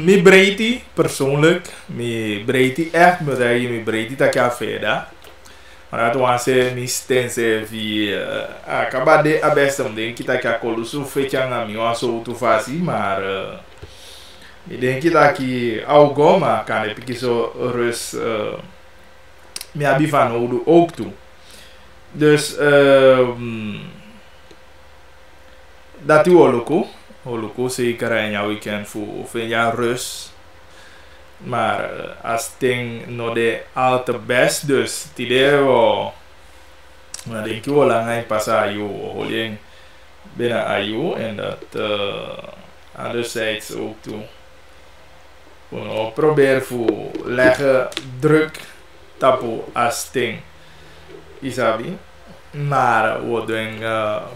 Mi breiti persoonlijk, mi breiti echt, maar dat je mi breiti dat je verder. Maar dat was mi stense vi acaba de abestem denk kita ka kolusu fechanga mi was zo tu fasi, maar mi denk kita ki au goma kan heb ik zo rus mi abi van oudu ook toe. Dus dat u Holuku zeker in jouw weekend voor jouw rust. Maar als ding nog de al te best, dus het idee wel, maar denk je wel lang in pas ayu, holing binnen ayu en dat anderzijds ook toe. Gewoon probeer voor leggen druk tapu als ding, isabi. Maar we doen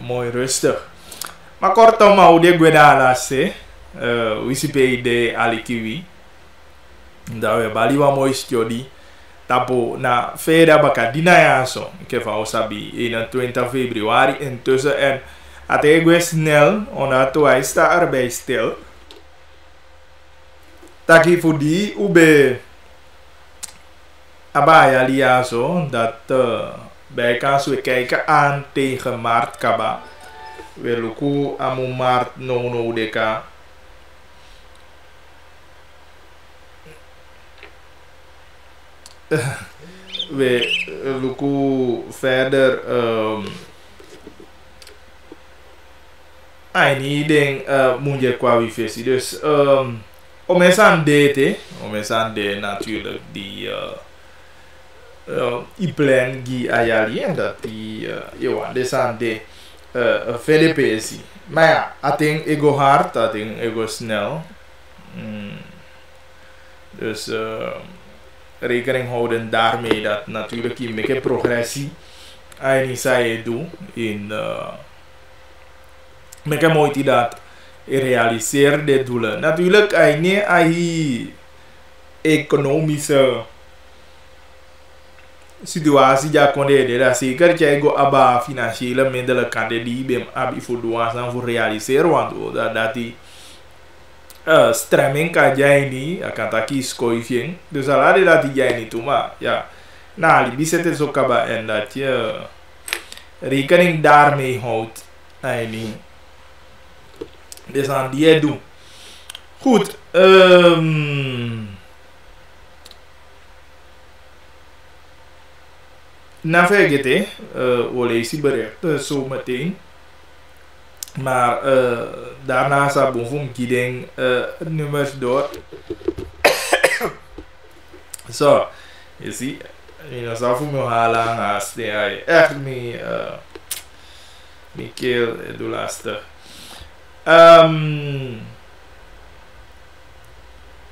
mooi rustig. Maar kortom, hoe de guedala se, wisipe de alikiwi. Dat we bali wa mooi study. Tapo na verder bakadina ya zo. Ik heb al sabi 21 februari intussen en het is snel, omdat hij staat erbij stil. Taki voor die ube abaya lia zo dat bij kans we kijken aan tegen maart kaba. We luku amu maart no deka. We luku verder niet ding moet je qua wifi. Dus om eens aan date, natuurlijk die i-plan die ayali en dat die dus aan de VDPC. Maar ja, ik denk ego hard, ik denk ego snel. Dus rekening houden daarmee dat natuurlijk je met progressie en zij doet in met een mooi dat realiseer de doelen. Natuurlijk hij economische situatie ja kon de dat zeker jij go aba financiële middelen kan de die bem abi voor doen voor realiseren want dat die stemming kan jij niet, kan dat kies koeien. Dus al dat jij niet toe, maar ja, nou, die bezit zo kaba en dat je rekening daarmee houdt, niet. Dus aan die doen. Goed, na vergeten, we lezen berichten zo meteen. Maar daarna zou ik kidding nummers door. Zo, je ziet, je zou voor me halen als hij echt niet keel doe lastig.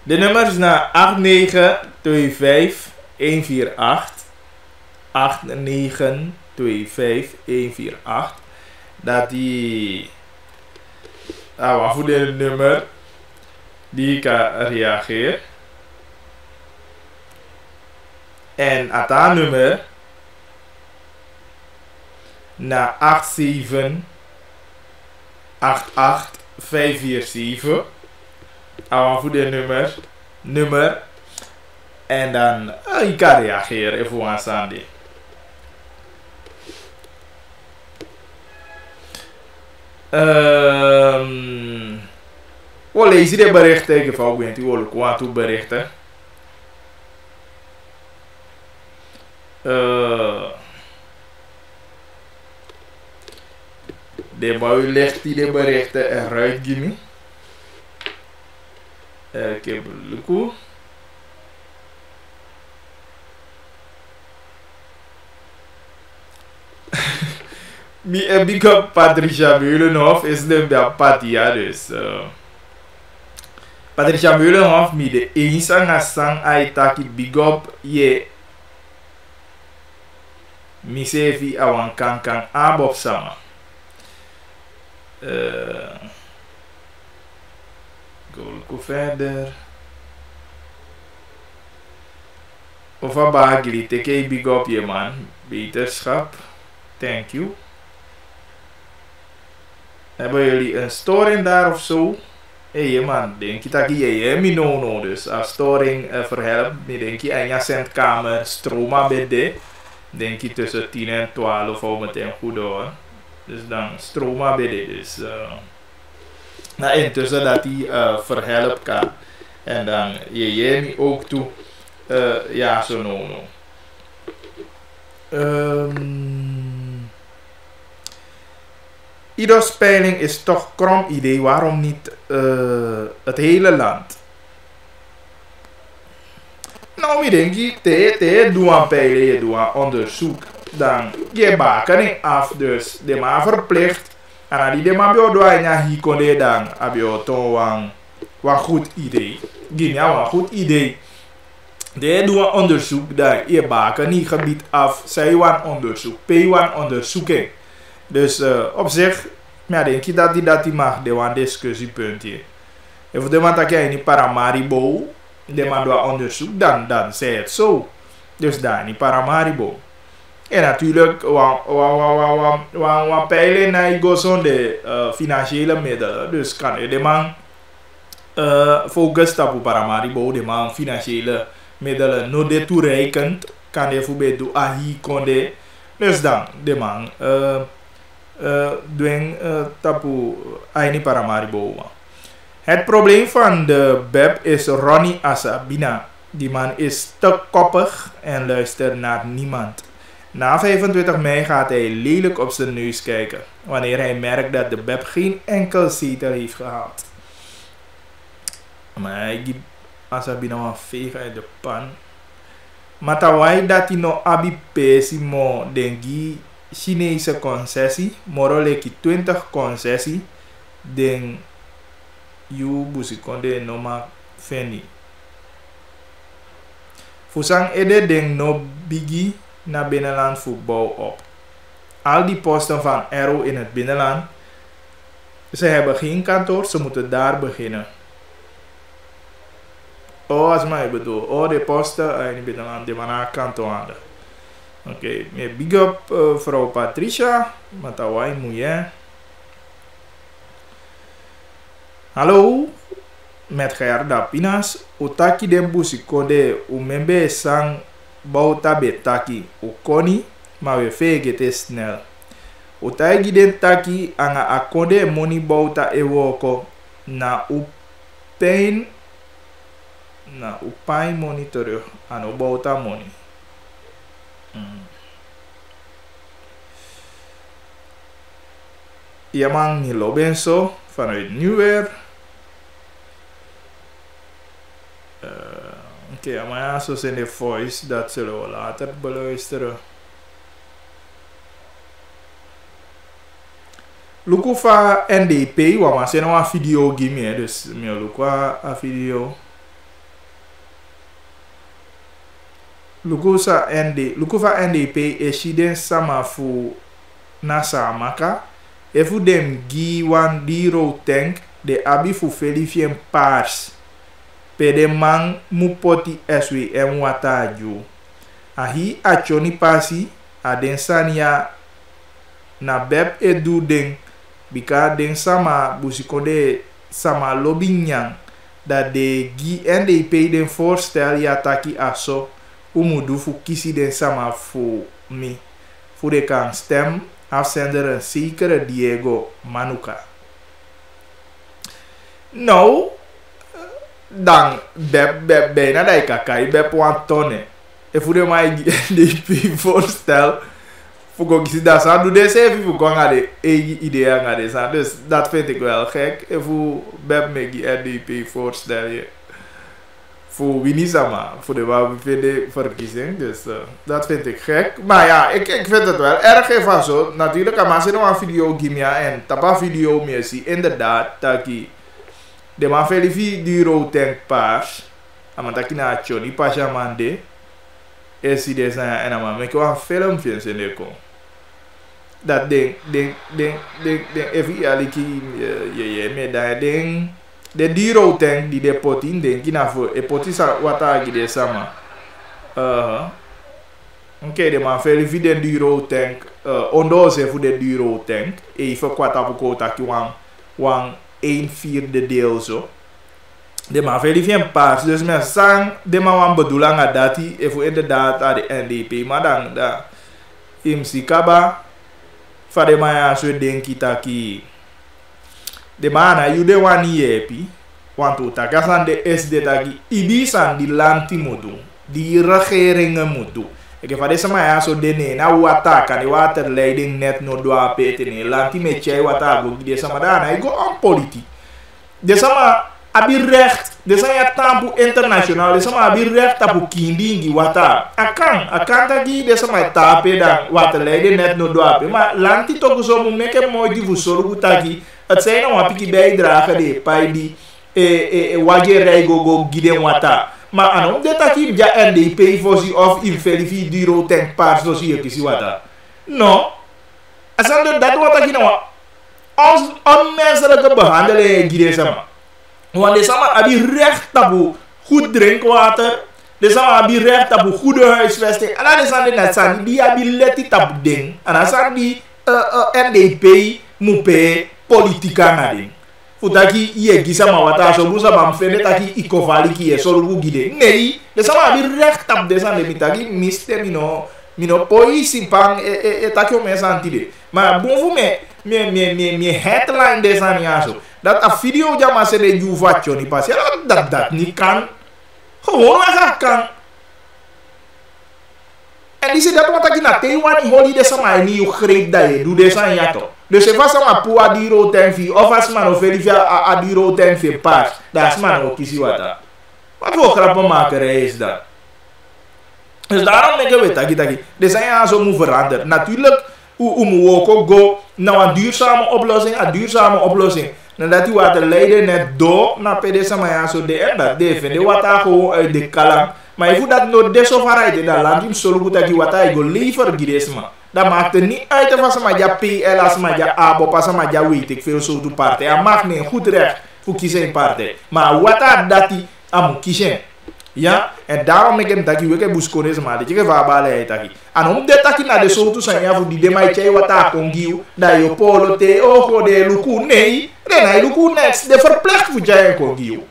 De nummers naar 8925 148 8925 148. Dat die wat voor de nummer die kan reageren en aan dat nummer naar 87 88 547 wat voor de nummer en dan je kan reageren even aanstaande. We lezen de berichten, ik geval bent u ook wat toe berichten. De bui legt die de berichten eruit, Jimmy. Ik heb Luku. Big up Patricia Meulenhof is de Patia dus. Patricia Meulenhof mi de eens sang aitaki big up ye mi sevi awan kankan abob sama. Go verder. Of abagli teke big up je man. Beterschap. Thank you. Hebben jullie een storing daar of zo? man, denk je dat je mi no dus als storing verhelpt, denk je en je zendkamer stroma bede, denk je tussen 10 en 12 of meteen goed hoor. Dus dan stroma bede dus. Nou, intussen dat die verhelpt kan. En dan je mi ook toe, ja zo no. Ieders peiling is toch krom idee, waarom niet het hele land? Nou, ik denk je doe een peiling, je doet een onderzoek, dan je bakening af, dus de maar verplicht. En als die maar bij jou doet, hier kon je dan, heb je toch een goed idee. Geniaal, een goed idee. De doe een onderzoek, dan je bakening gebied af, zij een onderzoek, pay een onderzoeking. Dus op zich, ja, denk je dat die mag de een discussiepuntje. En voor de man dat je niet Paramaribo, de man doet onderzoek, dan zei het zo. Dus dan niet Paramaribo. En natuurlijk, we peilen naar de financiële middelen. Dus kan je de man focus op Paramaribo, de man financiële middelen nog de toereikend, kan je bijvoorbeeld doen ahi konde. Dus dan, de man doen tapu aini Paramaribo. Het probleem van de BEP is Ronnie Asabina. Die man is te koppig en luistert naar niemand. Na 25 mei gaat hij lelijk op zijn neus kijken, wanneer hij merkt dat de BEP geen enkel zetel heeft gehaald. Maar hij geeft Asabina een veeg uit de pan. Maar tawai dat hij nog abi pesi mo dengi Chinese concessie, moroleki 20 concessie, den you busikonde noma feni. Fusang ede den no bigi naar binnenland voetbal op. Al die posten van Aero in het binnenland, ze hebben geen kantoor, ze moeten daar beginnen. Oh, als mij bedoel, oh de posten in het binnenland, die maar kantoor hadden. Oké, big up vrouw Patricia, matawai moeie. Hallo, met Gerda Pinas, utaki den busi kode umembe sang bauta betaki ukoni, maar we vegen het snel. Utaki den taki anga akode moni bauta ewoko na upain moni terug aan bauta moni. Iamang Nilo Benso vanuit Nieuwweer. Oké, maar ja, zo zijn de voice, dat zullen we later beluisteren. Lukufa NDP, want we zijn nog een video game, dus we lukufa een video. Lukufa NDP is hidden sama fu nasa maka. Efu dem gi wan diro tank de abi fu felifien pars. Pede man mupoti SWM wataju. Ahi achoni pasi aden sania na beb edu den bika den sama busikonde sama lobinyang dat de gi NDP den voorstel ya taki aso umudu fu kisi den sama fu mi. Fu de kan stem afzender een zekere Diego Manuka. Nou, dan bijna dat ik kan je een tonne. En voor de mij die voorstel, voor ik dat zou doen, dus even voor gaan de eigen idee aan deze. Dus dat vind ik wel gek. En voor me die NDP voorstel je. Voor Winisama, voor de waar we vinden verkiezing. Dus dat vind ik gek. Maar ja, ik vind het wel erg even zo. Natuurlijk, als je nog een video gimia en tapa video meer zie, inderdaad, dat je de man velifi die rood tank paars. Maar dat je naar Johnny Pajamande is die deze en dan maak je wel een filmpje in de kom. Dat ding, even aliki je met dat ding. De diro tank die de potin denk je nou voor e potisa watagi de sama. Oké, de man verifiëert de diro tank. Ondo ze voor de diro tank. Even kwata voor kota ki 1/4 deel zo. De man verifieert paars. Dus men sang de man wan bedoeling dat hij even inderdaad aan de NDP. Maar dan imsi kaba van de man ja zo denk ik dat de man na you de wan yepi. Want u takasan de SD dat ibisan die lanti moet doen. Die regeringen moet doen. Ik heb deze man ja zo dene na wata kan de waterleiding net no doa pete ne lanti met chai wata go deze man dan hij go on politiek. Deze man abi recht, deze man ja tampu internationaal, deze man abi recht tapu kindingi wata. Akan tagi deze man tape dan waterleiding net no doa pe. Maar lanti toch zo moet meke mooi die voor tagi. Het zijn nou apiki bijdrage de pai die wage go giden wata. Maar anom de taki ja NDP voorzien of in verifi duro ten paars zo zie je kisi wata. No. Asande dat wat taki nou onmenselijke behandeling giden sama. Want de sama abi recht tabu goed drinkwater. De sama abi recht tabu goede huisvesting. En dan is aan de net san die abi leti tabu ding. En dan san die NDP mupe politika ngading. Futaki ye gisa ma wata so busa bam fene taki ikovali ki so lu gide. Nee, de sama bi recht tap de san de mitaki miste mino poi simpang taki o mesa antide. Maar bon vous me headline de san yaso. Dat a video jama se de juvacho ni pas. Dat ni kan. Gewoon maar kan. En die zegt dat wat ik na Taiwan holy de sama ni u greep dat je doe de san yato. Dus se fasa ma pu adiro tenfi of as man of verifia adiro tenfi pas. Dat is man ook kisi wata. Wat voor grappenmakerij is dat? Dus daarom denk ik taki. De zijn ja zo moet veranderen. Natuurlijk moet ook go naar een duurzame oplossing. Nadat die water leiden net door naar PD sama ja zo de en dat de water gewoon uit de kalang. Maar je voelt dat no desoverheid in dat land, zo goed dat die water go liever giresma. Dat maakt het niet uit of als je PL, als je ABO, als je weet ik veel zo de partij. Je mag niet goed recht voor kiezen in partij. Maar water dat die aan moet kiezen. Ja, en daarom ik dat je ook buscones maar dat je gaat ballen taki. En om dat taki naar de soorten zijn ja voor die de mij chai water kongiu, dat je polo te ogo de luku nee, dan hij luku next de verplicht voor jij kongiu.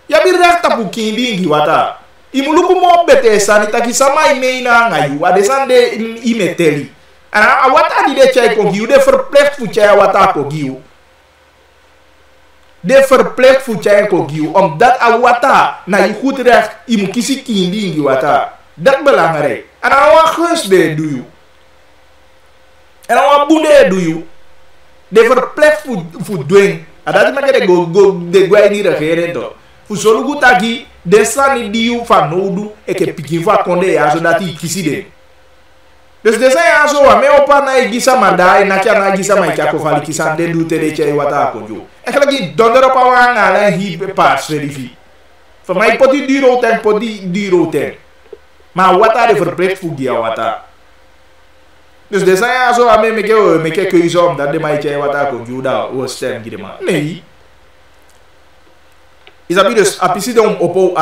Ja, bi recht op kindingi water. Imuluku mo bete sanitaki sama imeina ngayu adesande imeteli. En wat die de chai kongiu de verplicht voor chai water kongiu. De verplicht voor chai kongiu omdat awata na je goed recht imu kisi kindingi water. Dat belangrijk. En awa gus de doe you. En awa bude doe you. De verplicht voor doen. En dat is maar de guai niet regeren toch. Voor zo'n goed taki desani diu van nodu eke pikin va konde ya zo dat kisi de. Dus desa ya zo wa me opa na igisa mandai na kya na igisa mai kya ko fali kisan de du te de che wata ko jo. E kala ki dondero pa wa na la hi pas verifi. Voor mij poti duro ten. Maar wata de verplicht voor dia wata. Dus desa ya zo wa me ke keuze om dat de mai che wata ko jo da o stem gidema. Nee. Is dat dus apisi dan opo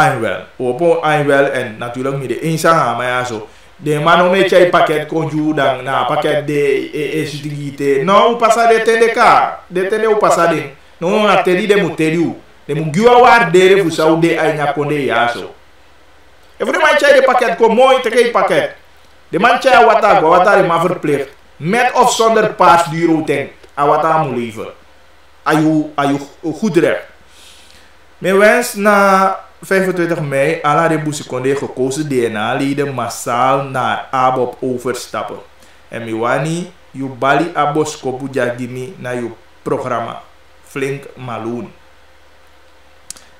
aanwel en natuurlijk met de inzang maar ja zo de man met jij pakket konju dan na pakket de esdigite no passa de tendeka de tende o passa de no na tedi de muteliu de mugiwa war de fu saude ay nya konde ya so e fu de man jij de pakket ko mooi te kei pakket de man jij wata de ma verplicht met of zonder paas duro ten awata mu liever ayu goed recht. Mijn wens na 25 mei, alla de Busikonde gekozen DNA-leden massaal naar ABOP overstappen. En miwani, yu bali abos kopu jagimi na yu programma. Flink maloon.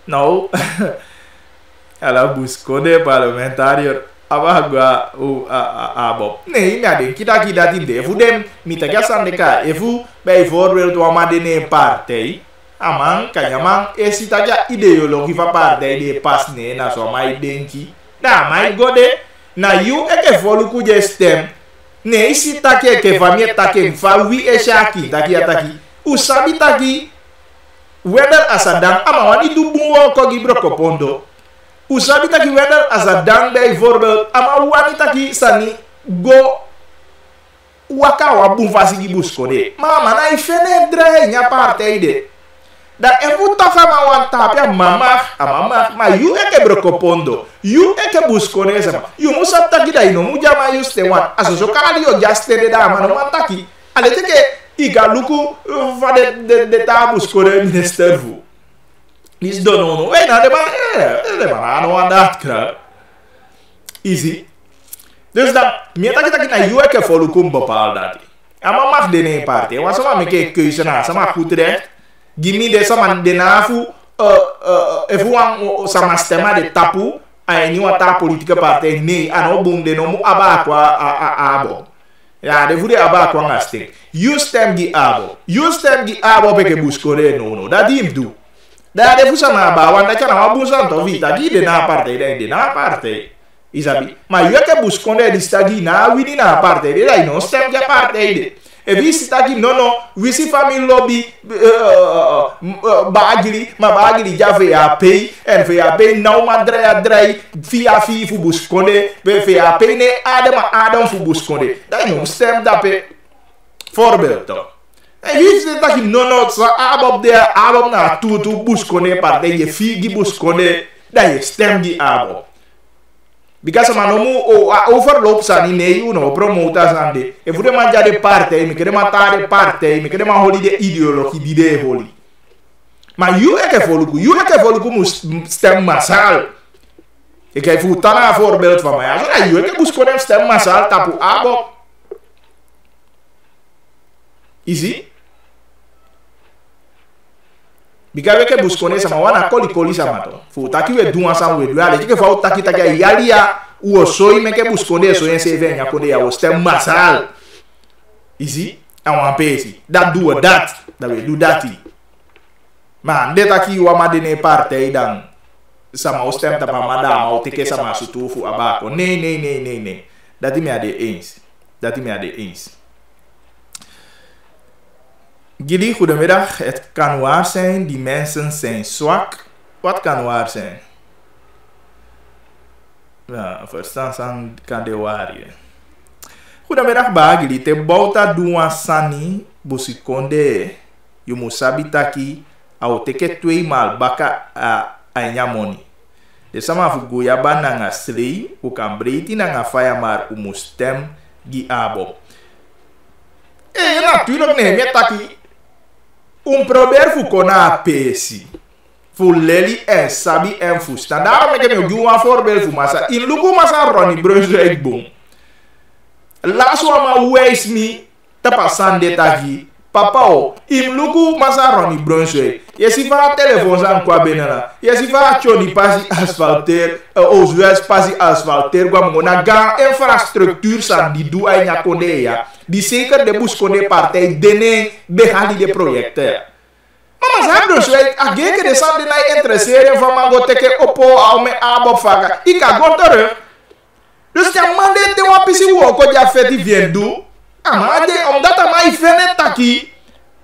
Nou, alla Busikonde parlementariër, abagwa ABOP. Nee, ja, denk kita in de. Efu dem, mitakia sandeka. Efu, bijvoorbeeld, wamadene een partij. Amang kanyamang esitaja ideologi fa partij de pas ne na so mai denki na mai gode na you eke volu ku je stem ne isitake ke famie take fa wi eshaki taki usabi taki whether asadang ama wani du bunwo ko gi broko pondo usabi taki whether asadang bijvoorbeeld ama wani taki sani go waka wa bun fasi gi busko de mama na ifene dre nya partij de. Da eu toca ma wan tapia mama ma you eke brokopondo you eke busconesa you musa taki da ino muja ma you ste wan aso kala yo just de da ma no taki ale teke igaluku va de ta buscone minister vu nis donono e na de ba no andat kra easy dus dan meer taki na you eke volukum bepaal dat ama mag de ne parte wa sama me ke keuze na sama goed recht gimi de sama de nafu efuan sama sistema de tapu a ni wata politika parte ne ano bum de no mu aba kwa abo ya de fude aba kwa ngaste you stem gi abo peke buscone no da dim du da de fu sama ba wanda kana wa bun santo vita di de na parte isabi ma io che buscone di stagi na wini na parte de dai no stem gi parte ide e visi stagi no visi family lobby bagli già fe a pay en fe a pay no madre fia fu buscone fe a pay ne adam fu buscone dai no stem da pe voorbeeld e visi stagi no sa abop na tu buscone parte je fi gi buscone dai stem gi abo because manomu overloop sani nei uno promota sande e vuole mangiare parte mi chiede matare parte mi chiede ma holiday ideologie di de holi ma you e che voluku mu stem masal e che fu tana voorbeeld van mij so you e che buscone stem masal tapu abo easy bikawe ke buscone sama wana koli sama to fu taki we duan sama we duale ke fa taki yalia o soi me ke buscone so en se venha kode ya o stem masal easy awon pesi that do that we do that ma de taki wa madene parte dan sama o stem tapa madama o teke sama sutufu abako nee dat me ade eens Gili, goedemiddag. Het kan waar zijn, die mensen zijn zwak. Wat kan waar zijn? Ja, verstaan kan de waarheid. Goedemiddag, Bagili. Te bouta duwa sani, busikonde. Je moet sabitaki, au teke 2 maal baka a nyamoni. De sama fugoya ba nanga slei, u kan breiti nanga faya maar u moet stem gi abo. Natuurlijk nee, met taki. Probeer fu kona pesi. Fu leli en sabi en fu sta. Daarom ik heb je een voorbeeld fu masa. In luku masa Ronnie Brunswick boom. Last one waste me tapasande taki. Papa o. In luku masa Ronnie Brunswick. Je si va telefoon san kwa benana. Je si va choni pasi asfalteer. Ozues pasi asfalteer. Gwa mona ga infrastructuur san di du ay nyakone ya. Die zeker de buscone partij dene behali de projecten. Mama zijn dus wij ageke de sande na interesseren van mango teke opo au me abo faga. Ika go terug. Dus ja mande te wapisi wo ko ja feti vien du. Amade omdat ama ifene taki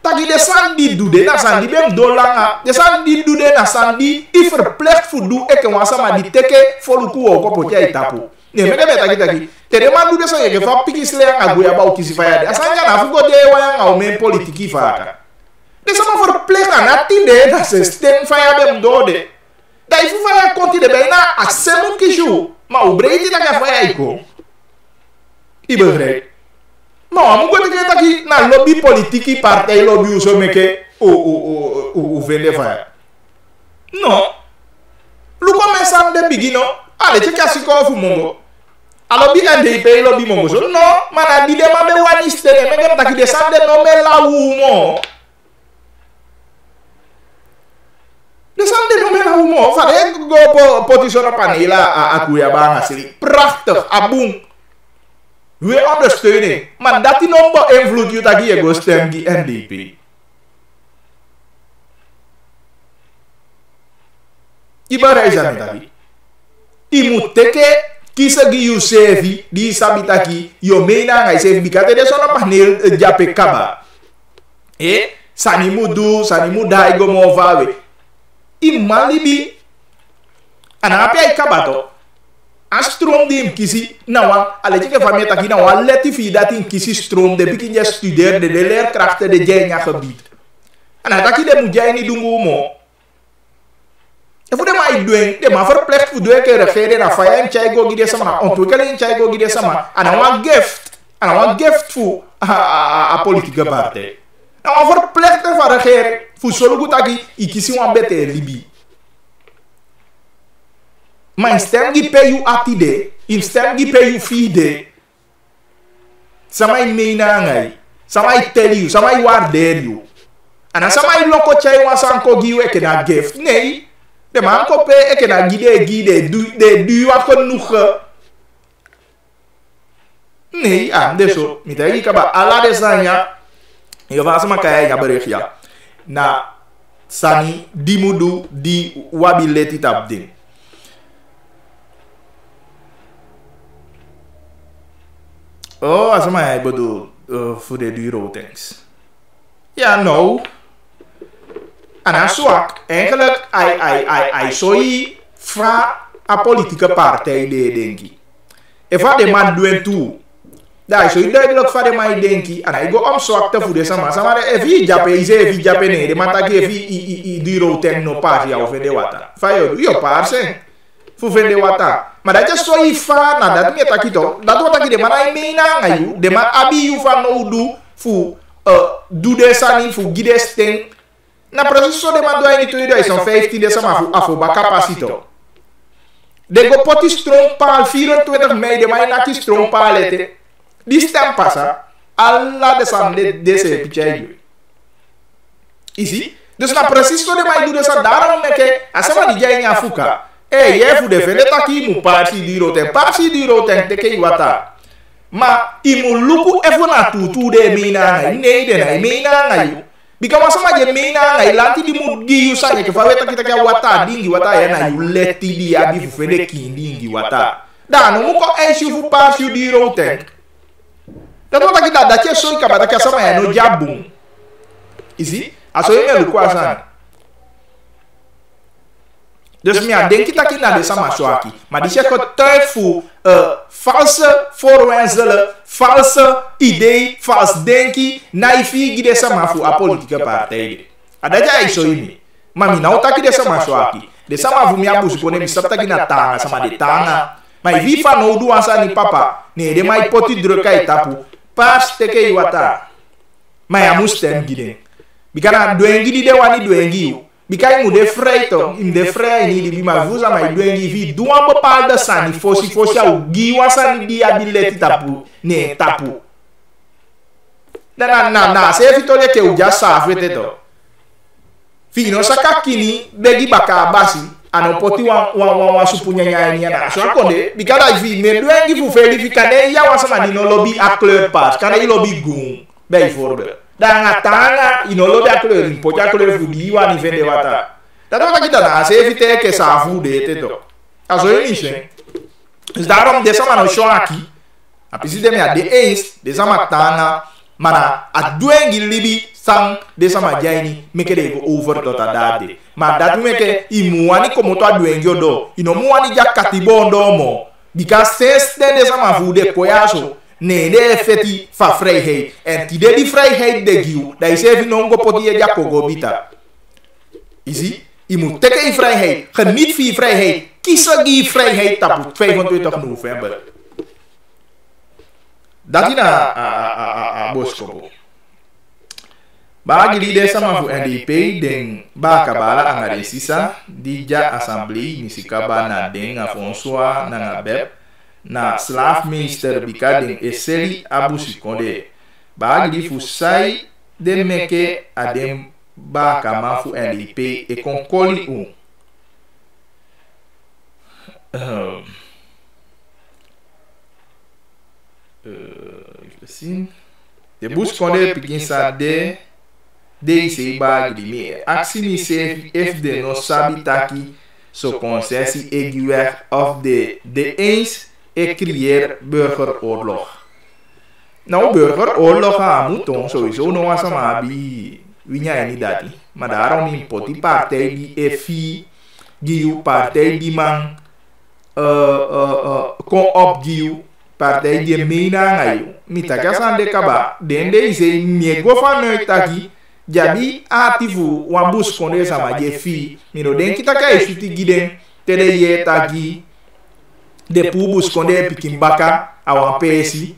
de sandi du de na sandi bem dolanga. De sandi du de na sandi i verplicht fu du eke wansa ma di teke foluku wo ko potja itapu. Nee, me debe taki. Tere mandu de so ye fa piki sle nga goya ba ukisi fa ya de. Asanga na fugo de wa nga o men politiki fa ka. De sama verplicht na tinde na se stem fa ya bem dode. Da ifu fa ya konti de be na asemu kishu. Ma u breiti na ka fa ya iko. I begrijp. Ma mu go te taki na lobby politiki partij lobby uso meke o vende fa ya. No. Luko me sam de bigino. Ale che kasi ko fu mongo. Alobi NDP lobby mongo so no mana di de mabe wani stere me gem taki de sande no me la wumo de sande no me la wumo fa de go position panela a Cuiabá ngasiri prachtig abung we ondersteunen maar dat die no beïnvloed you taki e go stem die NDP ibara izan taki imuteke kisa gi Yusefi di sabitaki yo meina ngai se bikate de sono panel jape kaba sanimu dai go mo vawe imalibi anapi ai kabato astrom dim kisi nawa aleje ke famia taki nawa leti fi datin kisi strom de bikin je studeer de leerkrachten de jenya gebied Ana taki de mujai ni dungu mo. E fu de mai duen, de ma verplicht fu duen ke regering na faya en chai go gide sama, ontwikkeling en chai go gide sama. Ana wan gift fu a politieke partij. Nou verplicht van regering fu solo gutaki ikisi wan bete libi. Maar in stem gi pe you atide, in stem gi pe you fide. Samai meina ngai, samai tell you, samai waardeer you. En samai loko chai wan sanko gi we na gift. Nee, de man ko pe e na gide de du wa genoeg. Nee, deso, mitagi kaba ala desanya. Je was maar kaya bericht ja. Na sani dimudu di wabileti tap ding. Oh, als maar ik bedoel voor de dure things. Ja, nou. En dan zwak. Eigenlijk, hij zou fra a politieke partij de denki. En van de man doen toe. Daar is duidelijk van de man denki. En hij gaat om zwak te voeden. Sama evi jape, evi jape nee. De man tak evi dure thing no paas ja of de wata. Van je paas zijn. Fu vende wata. Maar dat is zo ifa na dat me takito. Dat wat takide maar ai meina ngayu. De ma abi yu van no do fu do de sani fu gide sting. Na processo de man do ai ni 2015 de sama fu afo ba capacito. De go poti strong paal 24 mei de mai naki strong paalete. Die stem passa. Alla de sam de se pichai. Isi. Dus na processo de mai do de sa daarom neke asama di jai nya fuka. Je fu defende taki mu parti di roten te ke wata. Ma imu luku efu na tutu de mina ngai nei de nai mina ngai. Bika masama je mina ngai lanti di mu gi usanya ke faweta kita ke wata dingi wata ya na yu leti di abi fu fende kindingi wata. Dan mu ko enshu fu parti di roten. Dat wat kita da ke so ka bata ke sama ya no jabung. Isi aso ye luku asana. Dus ja, denk je dat je naar de Samaswaki. Maar die zegt getuigd voor valse voorwenselen, valse idee, vals denken, naivi die de Sama voor a politieke partij. Dat is zo in. Maar mi nou tak de Samaswaki. De Sama voor mij abus pone mi sapta ki na tanga sama de tanga. Maar wie van nou doe asa ni papa. Nee, de mai poti drukai tapu. Pas teke iwata. Maar ja moest hem giden. Bikana doengi di de wani doengi. Bikai mu de freito, im de frei ni di ma vuza mai duengi vi duan bepaalde sani fosi au giwa sani di abileti tapu ne tapu. Na se fitole ke uja safete to. Fino sakakini begi baka basi ano poti wa supunya nya na so akonde bikada vi me duengi fu verificane ya wasama ni no lobby a kleur pas kana i lobby gun bijvoorbeeld. Dan tanga inolobe a kleur in potja kleur fu diwa ni vende wata. Dat wat kita na se evite ke safu de teto. Aso emission. Dus daarom de sama no shoaki. A pisi de me a de eens de sama tanga mana a duengi libi sang de sama jaini meke de go over tot a dade. Maar dat meke imuani komo to a duengi odo. Ino muani jakati bondo mo. Because since de sama fu de koyaso. Nee, de feti fa vrijheid. En die die vrijheid de giu. Dat is even nog op die jakogo bita. Zie? Je moet teken in vrijheid. Geniet van je vrijheid. Kies die vrijheid op 25 november. Dat is na boskopo. Bagi di desa mafu NDP den bakabala angare sisa di ja assembly misikaba na den Afonsoa na ngabeb. Na slaafmeester bikading eseli abusikonde. Bagi fu sai de meke adem ba kama fu NDP e konkoli u. Even zien. De buskonde pikin sa de ise bagi di me. Aksi ni se if de no sabitaki so concessie eguer of de eens e creëer burgeroorlog. Nou, burgeroorlog moet ons sowieso nog eens maar wie jij niet dat. Maar daarom in poti partij die EFI, die partij die man kon opgiu, partij die meena ngayu. Mitaka san de kaba, den de ise miego vanuit taki, Jabi ativu wan bus konde sama je fi. Mino den kita ka esuti giden tede ye tagi de pu bus konde pikin baka awan pesi.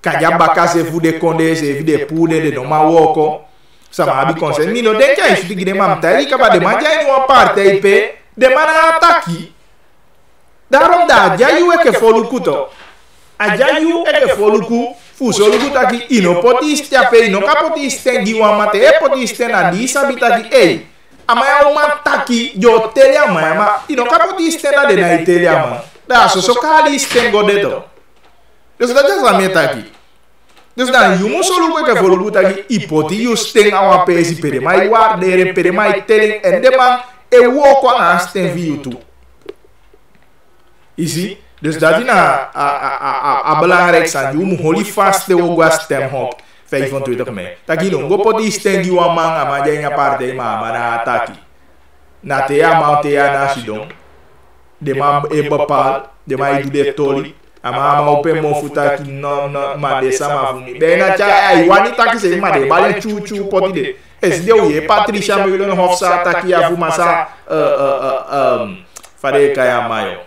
Kaja baka se fu de konde se vi de pu de no ma woko. Sama abi konsen mino den ka esuti giden mam tai ka ba de manja ni wan parte ipe de mana ataki. Daarom da jayu eke folukuto. Ajayu eke foluku fusoluku taki ino potiste ape ino kapotiste giwamate e potiste na disa bitaki ei. Amaya uma taki jo tele amaya ma ino kapotiste na de na itele ama. Da so kali stengo deto. Dus dat is la metaki. Dus dan yumu soluku eke foluku taki ipoti yu steng awa pesi pere mai wardere pere mai tele en de man e woko na sten vi tu. Isi, dus dat is belangrijk zijn. Je moet holy vast de ogwa stem hok 25 mei. Taki no go poti stengi wa man ama jenga parte ma na ataki. Na te ama te na sidon. De ma e bepal, de ma idu de toli. Ama open mo futa ki no ma de sama fumi. Be na cha ai wani taki se ma de bale chu poti de. Es de o ye Patricia Meulen hofsa taki ya fuma sa fare kaya mayo.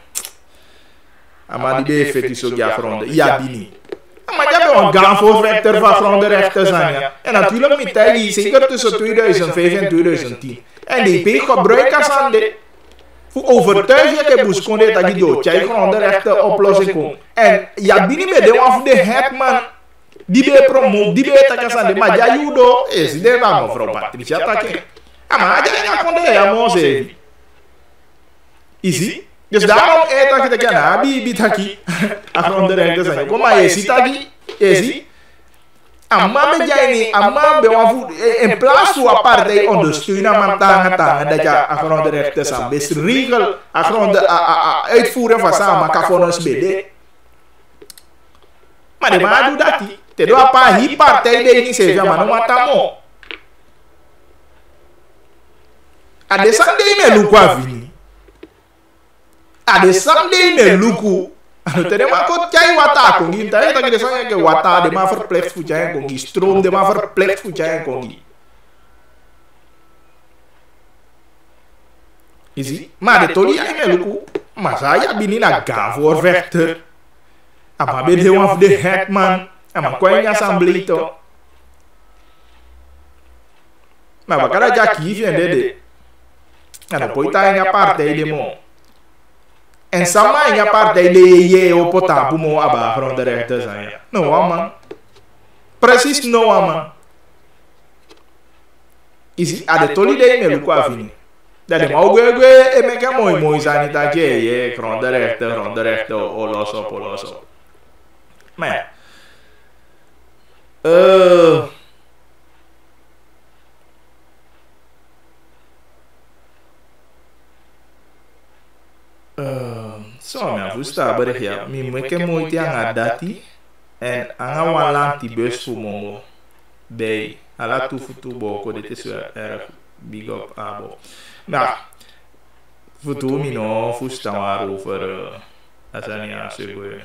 Ama die effecten zo ja veranderen. Ja, die niet. Maar je hebt een gaan-voorvechter van grondenrechten zijn. Ja. En natuurlijk met die zeker tussen 2005 en 2010. En die heeft gebruikers aan de voor overtuigen dat je moest kunnen dat je door je grondenrechten oplossing komt. En ja, die niet meer de one de hetman die bij promoot, die bij takken aan de maar ja, judo is de naam mevrouw Patricia takken. Maar ja, kon de ja mooi zeggen. Easy. Dus daarom dat je na bi taki afronde rechten zijn. Kom maar je ziet taki, je ziet. Amma me jij niet, amma be wan in plaats van aparte ondersteunen man tanga dat je afronde rechten zijn. Best regel afronde uitvoeren van samen kan voor ons bede. Maar de man doet dat niet. Te doa pa hi partij de niet se maar no matamo. Ade sande me lu kwa vini. Ade Sunday me luku. Tede ma ko chai wata kongi. Tede ta ke sanga ke wata de ma verplicht fu chai kongi. Stroom de ma verplicht fu chai kongi. Isi, maar de toli ai me luku. Maar saya bini na gaan-voorvechter. Ama be de wan de hetman. Ama kwai assembly to. Maar bakara ja kifi en dede. Ana poita en parte de mo. En sama in parte de ye o potapu mo aba from de rechter zijn. No man. Precies no man. Is a de toli de me lu kwa fini. Dat de mau gwe e me ka moi zani ta ke ye from de rechter o loso. Maar so me avusta bericht ja, mi meke moeite aan dati en aan wan lanti bus voor mongo bij ala tufutu boko dit is erg big up abo. Nou, futu mi no fusta maar over asania sebe.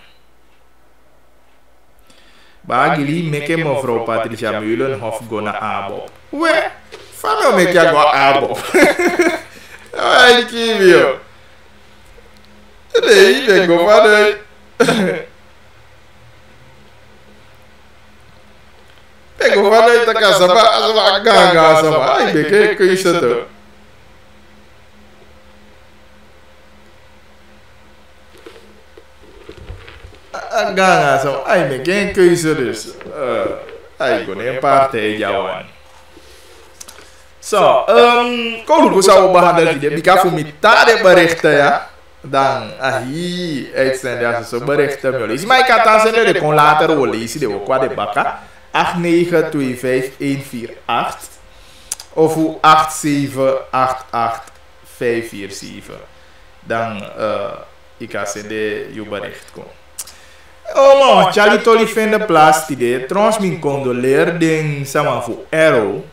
Bagili meke mevrouw Patricia Meulen hof gona abo. We, fano meke go abo. Ai kibio. Nee, vengo vanuit. Vengo vanuit de casa, maar als we gaan sama, ai beke kun je zetten. Ganga sama, ai beke kun je zetten dus. Ai kon een partij jawan. So, kalau gue zou behandelen dia, bika fumita berichten ya. Dan aí uitzenden als zo berichten me lezen. Maar ik had dan zin de kon later wel lezen de ook wat de bakka 8925148 of 8788547. Dan ik ga zin de je bericht kom. Oh man, Charlie Tolly vindt de plaats die de trouwens mijn condoleer ding samen voor Arrow.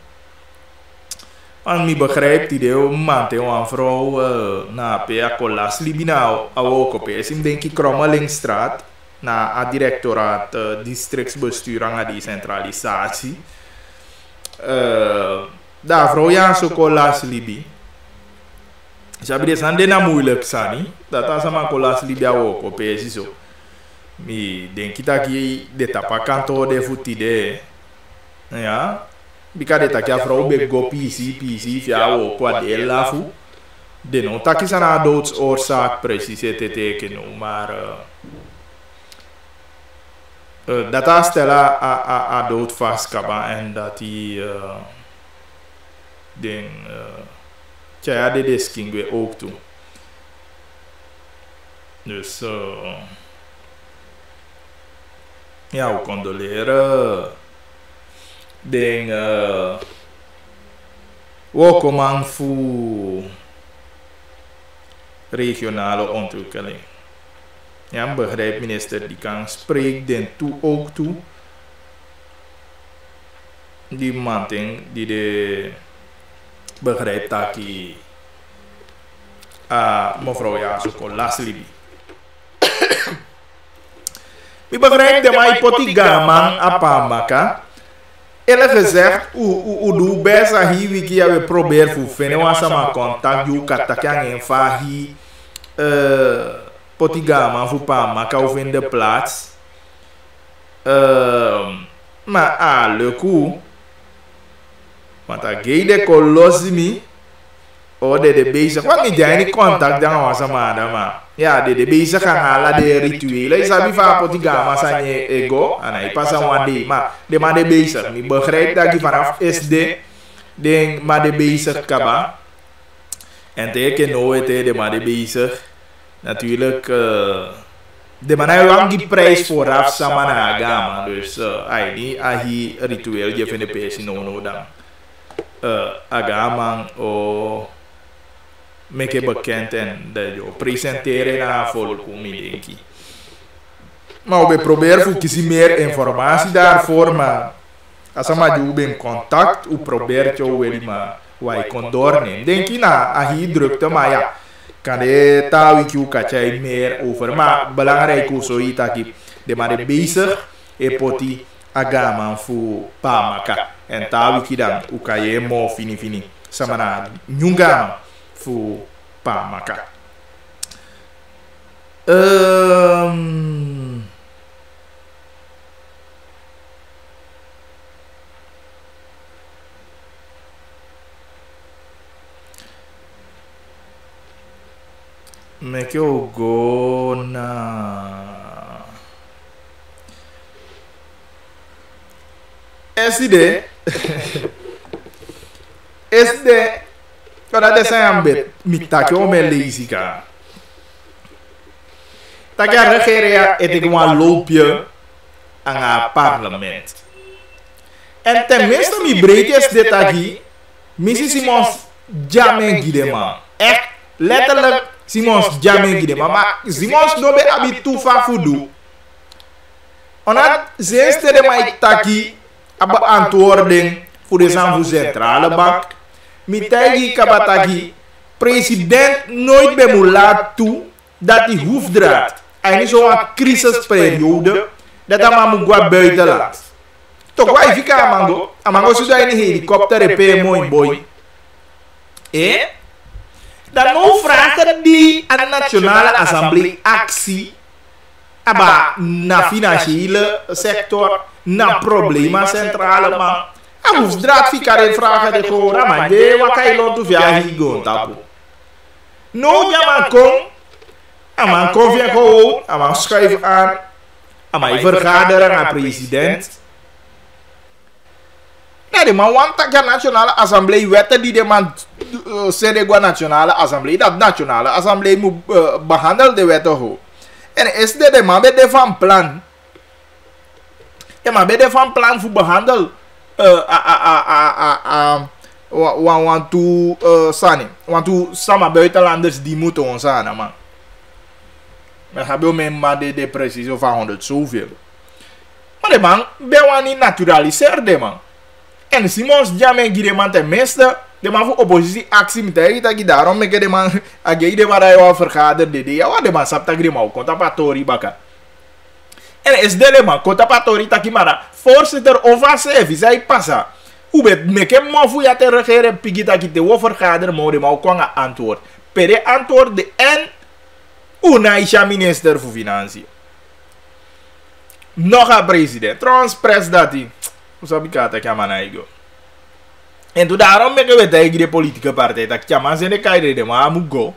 En mi begrijpt die de man te een vrouw na pea colas libina ook op is in denk ik Krommelingstraat na a directoraat districtsbestuur aan decentralisatie. daar vrouw ja zo kolas libi. Sabi de sande na moeilijk sani. Dat als een kolas libi ook op zo. Mi denk kita ki de tapa kanto de futide. Ja. Bika de takia vrouw be go PC via o kwa de lafu. De no taki sana doodsoorzaak precies te tekenen, maar dat stella a dood vastkaba en dat die ding tja de desking weer ook toe. Dus ja, we condoleren. Ding we komen voor regionale ontwikkeling. Ja, begrijp minister die kan spreekt den toe ook toe. Die manting die de begrijpt dat die mevrouw ja zo kon laslibi. Ik begrijp de mij potigaman apamaka. Eerlijk gezegd, u doet best aan hier wiki we proberen voor vinden was sama contact you katakang en fahi potigama voor pamaka of in de plaats. Maar le coup, want a gay de kolosimi o de bezig. Wat niet jij niet contact dan was sama dama. Ja, de bezig gaan halen de rituelen. Je sabi van potigama zijn je ego. En hij past aan wat die. Maar de man de bezig. Ik begrijp dat je vanaf SD de man de bezig kaba. En teken nooit de man de bezig. Natuurlijk. De man heeft die prijs vooraf samen naar agama. Dus hij niet ahi ritueel je vindt de pers no dan. Agama o make bekend en dat je presenteren naar volk om denk ik. Maar we proberen voor kiezen meer informatie daarvoor, maar als je in contact, we proberen je wel maar wat je kon doornemen. Denk je na hier drukte, maar ja, kan je taal kan je meer over. Maar belangrijk is zoiets dat je de maar bezig en poti agama voor pamaka en taal dan hoe kan je mo fini sama na nyungama voor pamaka. Make you go na SD Kada desa ambet mitake o me lazy ka. Tak ya regering het ik een loopje aan het parlement. En tenminste mi breedjes dit agi, missie Simons jamen gidema. Echt letterlijk Simons jamen gidema. Maar Simons dobe abitu fa fudu. Onat zeste de mai taki aba antwoording voor de Zambu Centrale Bank. Mitegi kabatagi president nooit bij me laat toe dat hij hoefdraad. En is zo'n crisisperiode dat hij moet gaan buitenland. Toch wij fika amango. Amango sudah in een helikopter repair mooi boy. Dan nou vragen die aan de Nationale Assemblée actie. Aba na financiële sector, na problema centrale man. A hoefdraad fika vragen de gora maar de wakai lotu via higon tapu. No jaman kom. Aman kom via gewoon, aman schuif aan. Aman vergaderen aan president. Nee, de man want dat de Nationale Assemblée wetten die de man Senegwa Nationale Assemblée, dat Nationale Assemblée moet behandelen de wetten ho. En is de man bij de van plan. Ja, maar bij de van plan voor behandelen. Want to sama buitenlanders die moeten ons aan, man. We hebben maar de precisie van 100 zoveel. Maar de man, ben we niet naturaliseerd, de man. En Simons jamen gide man tenminste, de man voor oppositie actie met hij dat daarom met de man agei de waar hij vergader de ja wat de man sapta gide man contapatori baka. En is de man contapatori takimara voorzitter of service hij passa. Ubet meke mofu ya te regeren pigita ki te wo vergader mode maar ook een antwoord. Pere antwoord de en una isha minister voor Financiën. Nog een president. Trouwens pres dat hij. Hoe zou ik het zeggen? En toen daarom ben ik met de politieke partij dat ik maar zijn de keizer maar moet go.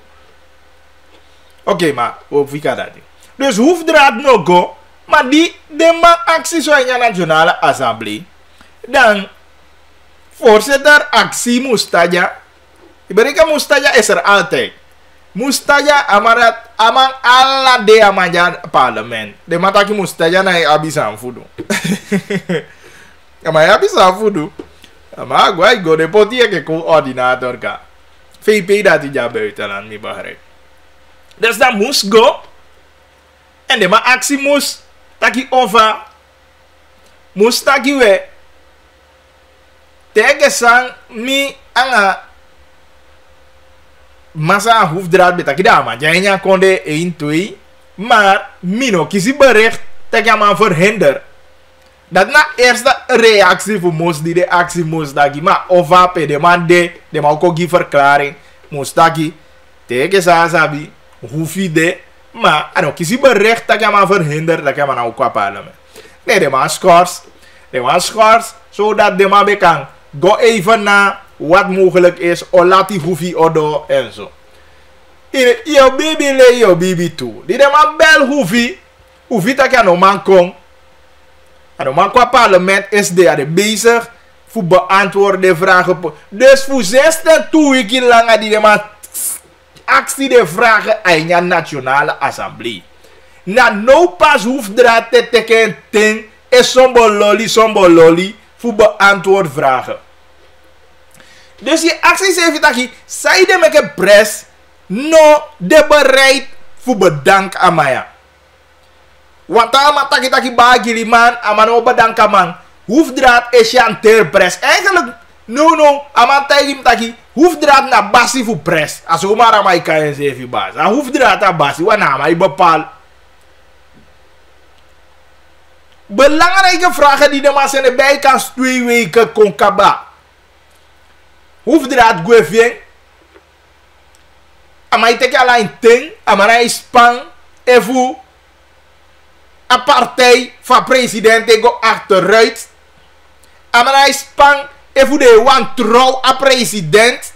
Oké, maar hoe vind ik dat? Dus hoefdraad nog go, maar die de man actie zo in de Nationale Assemblée. Dan voorzitter actie Mustaja. Ik ben Mustaja is er altijd. Mustaja amarat amang alla de amajan parlement. De mataki Mustaja na abisan fudu. Ama abisan fudu. Ama guai go de potie ke coördinator ka. VP dat ja buitenland mi begrijp. Dus dat moest go. En de ma actie moest taki over. Moest taki we. Tegen sang mi anga masa hoefdraad met akidama. Janya konde 1, 2. Maar mino kisi bericht dat je maar verhinder. Dat na eerste reactie voor moest die de actie moest dagi. Maar ova pe de man de ma ook gi verklaring. Moest dagi. Tegen sabi. Hoefie de. Maar ano kisi bericht dat je maar verhinder. Dat je maar nou qua parlement. Nee, de man schors. De man schors. Zodat de man bekang. Go even na wat mogelijk is, o laat die hoefie odo en zo. Yo baby le yo baby toe. Die de man bel hoefie dat je aan de man kom. En de man qua parlement is de bezig voor beantwoorden de vragen. Dus voor 16 weken lang die de man actie de vragen aan je Nationale Assemblée. Na no pas hoeft draad te teken ting is sombo lolly voor beantwoord vragen. Dus je acties even dat je zij met een pres no de bereid voor bedank aan mij. Want allemaal taki bagi man amano bedank aan man. Hoefdraad is je aan ter pres. Eigenlijk no aman taki hoefdraad na basi voor pres. Als we maar aan mij kan je even bas. En hoefdraad na basi wanneer mij bepaal. Belangrijke vragen die de man zijn erbij kan 2 weken kon kaba. Hoefdraad gwevien. Amai teke alleen ting. Amai span. Efu. A partij van president go achteruit. Amai span. Efu de wantrouw a president.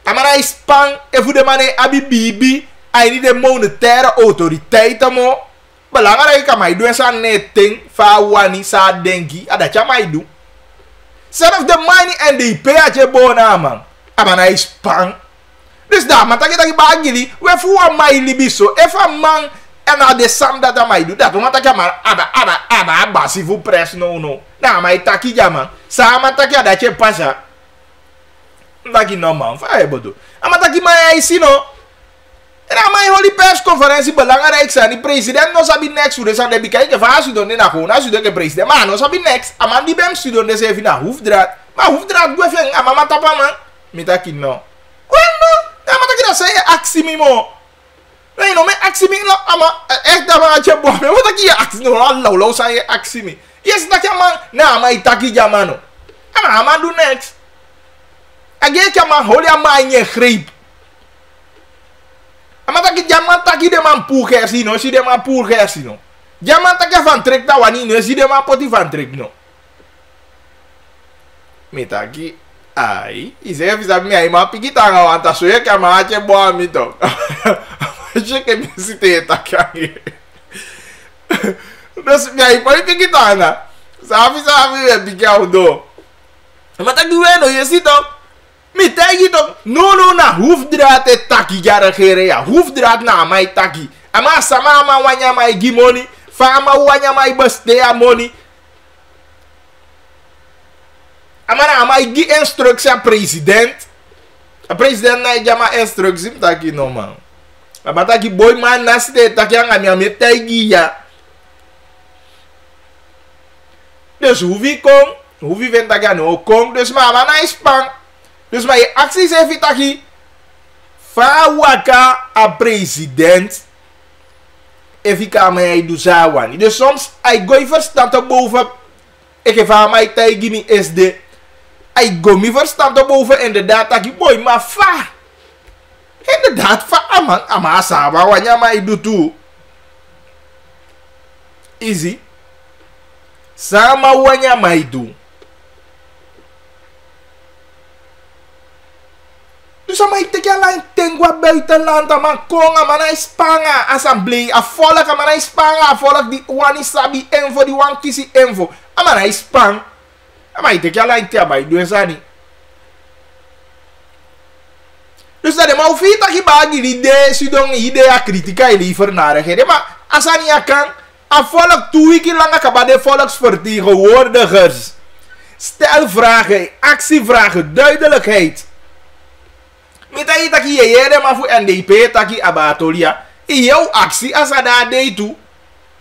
Amai span. Efu de mane abibibi. Hij niet de monetaire autoriteiten mo. Belangrijk aan mij doen zijn netting van wani sa dengi. Dat je mij doet. Zelfs de money en de peatje bona man. Amana is pang. Dus daar maar dat je bagili. We voor mij libiso. Even man en na de sam dat aan mij doet. Dat omdat je maar aba basi voor pres no. Nou maar taki man. Sama taki dat je pasa. Dat je no man. Vai bodo. Ama taki maar is no. En dan mijn holy persconferentie belangrijk zijn. Die president no sabi next. Dus dan heb ik kijken van als je dan in de gewoon. Als je dan de president. Maar no sabi next. Aman die bem student dus even naar hoefdraad. Maar hoefdraad gue veng. Ama tapa man. Mitaki no. Well no. Ama taki dat zei actie mi mo. Nee no. Mijn actie mi no. Ama echt dat man je boh. Wat taki je actie no. Allah zei je actie mi. Yes dat je man. Nou maar itaki jamano. Ama do next. Again je man holy ama in je greep. Maar dat je jaman taki de man poer gersi no, si de man poer gersi no. Jaman taki van trek da wani no, si de man poti van trek no. Metaki, ai, izef isabi mi ai ma piki tanga wanta so ye kama ache boa mi to. Je ke mi site taki angi. Dus mi ai poi piki tanga. Sabi we piki au do. Maar taki we no, je si to. Mi tegi toch no na hoefdraad te taki jaren gere ya hoefdraad na mai taki ama sama ma wanya mai gimoni fama wanya mai bestea money ama na mai gi instructie a president na jama instructie taki no man ama taki boy man na ste taki anga mi tegi ya dus hoevi vent taki no kom dus mama na ispan. Dus maar je acties even taki van waka a president even kan mij doen zawan. Dus soms ik ga even staan te boven ik heb aan mij tegen is de Ai gomi verstand op boven inderdaad taki boy maar fa. Inderdaad fa ama asaba wanya ma idu tu. Easy. Sama wanya ma idu. Dus ama iteke ala tengwa buitenland man konga mana Spanga assemblee a volk mana Spanga a volk di wani sabi info di wan kisi info amana Spang ama iteke ala inte ama idu ensani. Dus dat de ma ufita ki bagi ide sidong ide a kritika ili vernare gede ma asani akan a volk 2 weken lang akabade volksvertegenwoordigers. Stel vragen, actievragen, duidelijkheid. Mita taki yeyere ma fu NDP taki abatolia. Iyo actie asada day tu.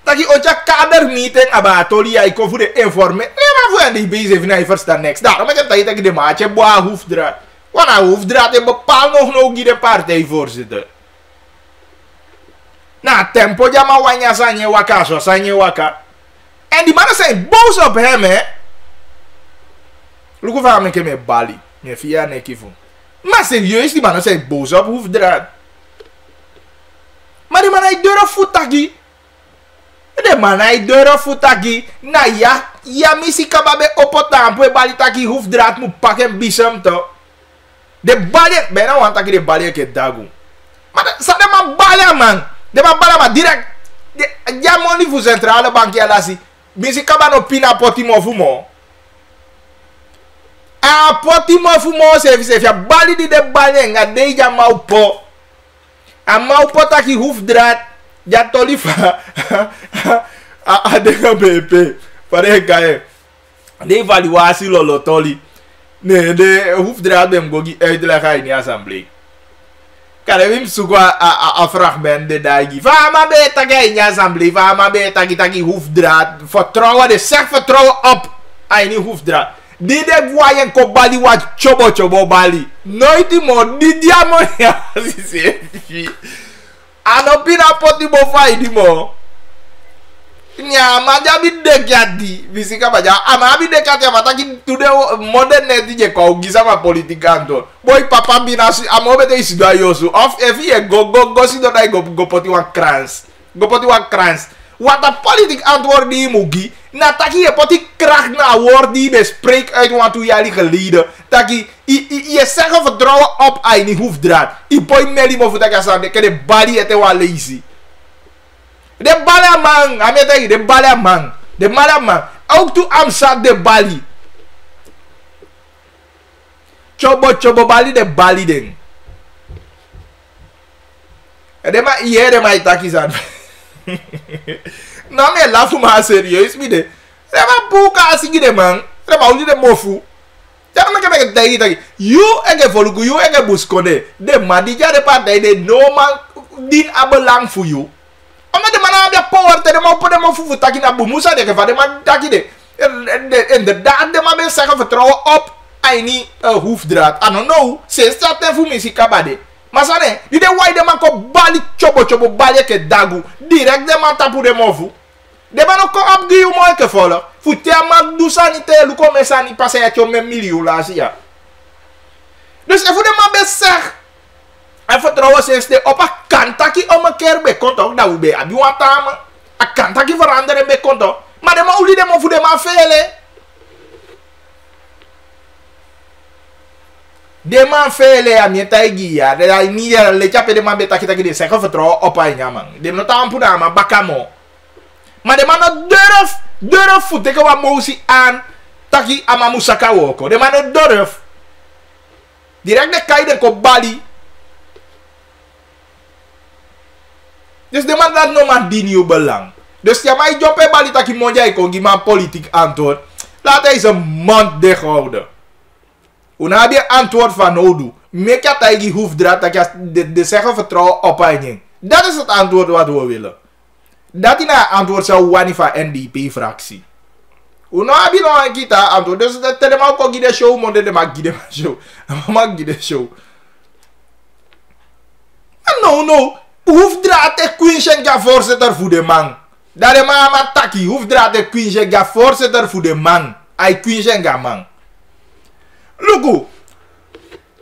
Taki ocha kader meeting abatolia iko fu de informe. Ma fu NDP ze vina first next. Daarom ik het taki de maatje boa hoefdraad. Wana hoefdraad en bepaal nog no de partijvoorzitter. Na tempo jama wanya sanye waka so sanye waka. En die mannen zijn boos op hem hè. Look of me me Bali. Me via nekifu. Maar serieus, die mannen zijn boos op hoefdraad. Maar die man hij durf futaki. De man hij durf futaki. Na ja misi kababe opotampo e bali taki hoefdraad moet pakken bisem to. De bali, bijna want taki de bali ke dagu. Maar sa de man bali man. De man bali man direct. Ja money voor centrale bank ya lasi. Misi kabano pina potimo fumo. A poti mo fu mo se fia bali di de bali nga de ja maupo. A maupo taki hoefdraad ja tolifa. A de ga BP. Pare gae. De evaluatie lolo toli. Nee, de hoefdraad dem gogi uitleggen in de assemblee. Kan hem zoeken a fragment de dagi. Va ma be taki in de assemblee. Va ma be taki hoefdraad. Vertrouwen, de zeg vertrouwen op. Ai ni hoefdraad. Die de guayen ko bali wa chobo bali. Nooit mo di diamond ya si. Ano pina poti bo fai di mo. Nya ma jabi de gadi. Bisika baja ama bi de kati ama taki tude modern net je ko gisa ma politikanto. Boy papa binasi ama bete isi do yosu. Of if ye go si do dai go poti wan krans. Go poti wan krans. Wat de politiek antwoord die mugi. Na taki je poti kracht na woord die bespreek uit wat u jullie geleden. Taki je zeggen vertrouwen op ai ni hoefdraad. I boy meli mo futa kasa de de bali ete wa lazy. De bali man, amete de bali man. De bali man. Ook tu amsat de bali. Chobo bali de bali ding. De ma iere de ma taki san. Nou me lafu ma serieus mi de. Rema buka asigi de man. Rema uli de mofu. Jana me kebe tagi. You ege volugu you ege buskone. De man di jare partij de no man din abelang voor you. Omdat de man abia power te de man op de man fufu taki na bumusa de geva de man taki de. Inderdaad de man ben zeggen vertrouwen op. Aini hoefdraad. I don't know. Se staat ten voor misi kabade. Masane, die de wai de man ko bali chobo bali ke dagu. Direct de man tapu de mofu. De man ko opgi you mooi ke volg. Fute man du sanite luko me sani passe ya chome miljoen la sia. Dus even de man bezig. Even trouwens eens de op a kantaki om een keer bij konto. Dat we bij abi watama. A kantaki veranderen bij konto. Maar de man uli de man voor de man vele. De man vele a mi taigi ya. De ni ya le chape de man beta kita de zeggen vertrouwen op a man. De no tampu na ma bakamo. Maar de man no durf futeke wa mosi aan taki ama musaka woko. De man no durf. Direct de kaide ko bali. Dus de man dat no man dini u belang. Dus ja mai jope bali taki monja iko gima politiek antwoord. Laat hij zijn mond dicht houden. Una heb je antwoord van Odu. Meka taigi hoefdraad dat je de zeggen vertrouwen op een. Dat is het antwoord wat we willen. Dat is een antwoord zou wani van NDP-fractie. Una heb je nog een kita antwoord. Dus dat de man kan gide show, maar de man gide show. Man gide show. No. Hoefdraad de Queen ga voorzitter voor de man. Dat de man maar taki. Hoefdraad de Queen ga voorzitter voor de man. Ai Queen ga man. Luku.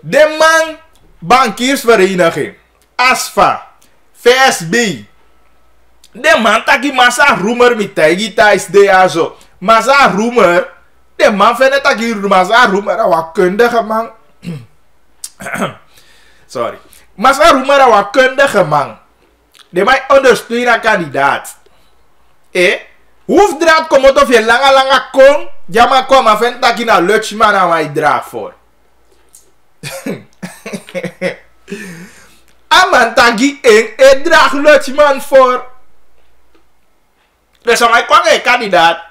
De man bankiersvereniging. ASFA. VSB. De man taki masa rumor mi tegi tais de azo. Masa rumor. De man vende taki masa rumor awa kundige man. Sorry. Masa rumor awa kundige man. De man ondersteunen kandidaat. Hoefdraad komt of je langa kon. Jama kom af en taki na Lutschman aan mij draag voor. Aman taki en draag Lutschman voor. Dus aan mij kwam een kandidaat.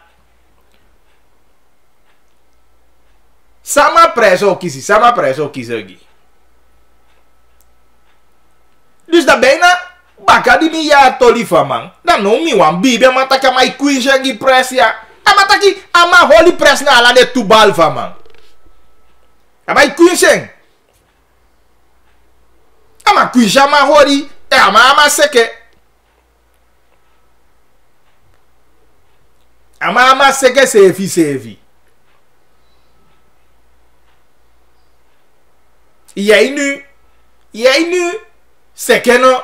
Sama preso kiezen. Dus dat bijna baka di mi ya toli fa man. Dan no mi wan bibe mataka mai kuishengi press ya. Amataki ama holy press na ala de tubal fa man. Amai kuisheng. Ama kuishama holy ama seke. Ama seke sefi. Jij nu seke no.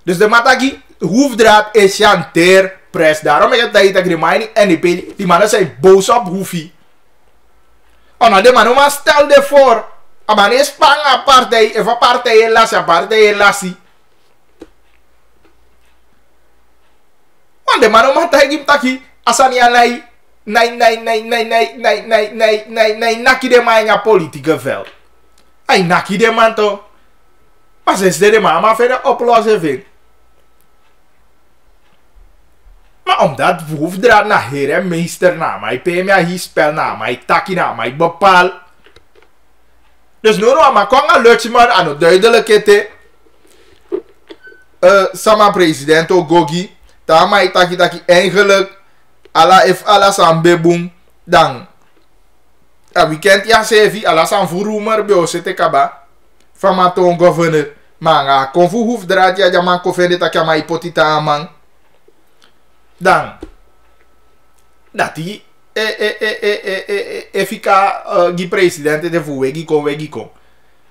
Dus de mataki hoefdraad is chanteer press. Daarom is het dat je de Grimani en die mannen zijn boos op hoefie. Oh, de mannen maar stel je voor. A man is pang a partij. Even partij lassie. Want de mannen maar tegen taki. Asania nee, naki de man in een politieke veld. Ay, naki de man toch. Maar ze is de man maar verder oplossen vindt. Maar omdat hoefdraad na heer en meester na mij pemia hier spel na mij taki na mij bepaal. Dus nu maar kwam een Lutschman aan het duidelijkheid. Sama president Ogogi. Ta mij taki eigenlijk. Ala if ala san beboom. Dan. A weekend ja sevi ala san vurumer bio sete kaba. Fama ton governor. Manga kon fu hoefdraad ja jaman kofende taki ma ipotita amang. Dan dat die efika die president de wegi kom.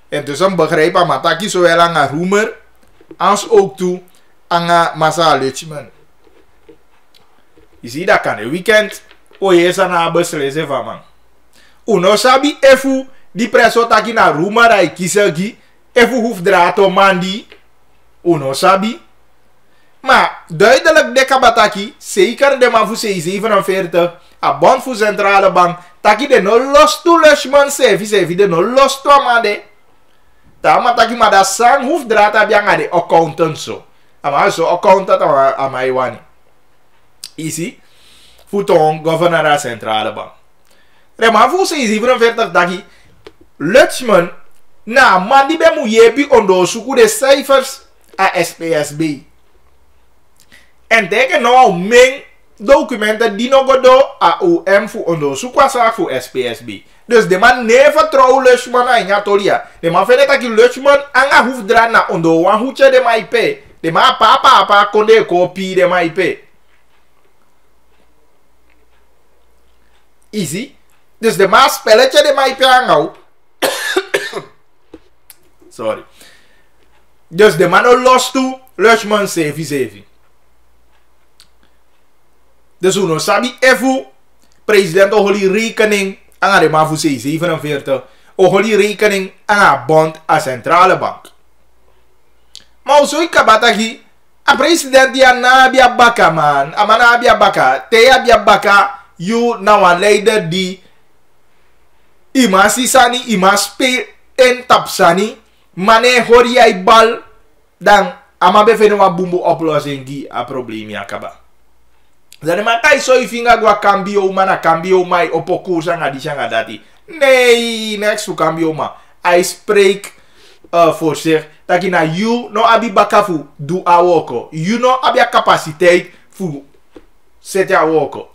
En dus een begrijp aan mataki zowel aan een roemer als ook toe aan een massa Lutschman. Je ziet dat kan een weekend o je is aan beslissen van man. Uno sabi efu die preso taki na roemer ai kisegi efu hoef drato mandi. Uno sabi. Maar duidelijk de kabataki, zeker de man voor 47, a bond voor centrale bank, taki de no los to Lutschman sevi de no los to amade. Ta ma taki ma da sang hoef drata bianga de accountant so. Ama so accountant ama iwani. Easy. Voor ton governor centrale bank. De man voor 47 taki, Lutschman, na man die be mu yebi ondo suku de cijfers a SPSB. En denk nou mijn documenten die nog do AOM voor onderzoek was voor SPSB. Dus de man nee vertrouw Lutschman aan ja tolia. De man vindt dat je Lutschman aan hoeft draaien naar onder wan hoetje de mij pe. De man papa kon de kopie de mij pe. Easy. Dus de man spelletje de mij pe aan sorry. Dus de man los toe Lutschman sevi. Dus uno sabi efu president oholi rekening aan de man voor 47 oholi rekening aan bond a centrale bank. Maar zo ik kabatagi a president die anabia baka man amanabia baka te abia baka you na wan leider die ima sisani ima spe en tapsani mane hori ai bal dan ama befene wa bumbu oplossing die a probleem yakaba. Zane makai so ifinga gwa cambio mana cambio mai opokusa ngadisha dati. Nee, next to cambio ma. I spreek voor zich dat je na you no abi bakafu do awoko. You no abi capaciteit fu set ya woko.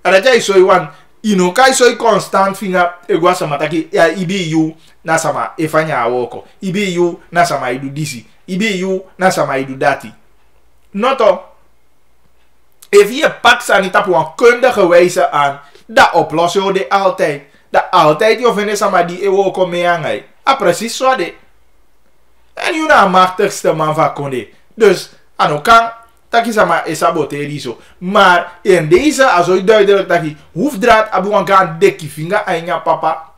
En dat is zo iwan ino kai so constant finga egwa sama taki ya ibi you na sama efanya awoko. Ibi you na sama idu disi. Ibi you na sama idu dati. Noto If je pak sanita op een kundige wijze aan, dat oplos je de altijd. Dat altijd je vindt sama die ewo kom mee aan. Ah, precies zo de. En je na machtigste man van Konde. Dus, ano kan, dat is ama saboteren zo. Maar in deze, als je duidelijk dat je hoefdraad, abu wan gaan dekkie vinger aan je papa.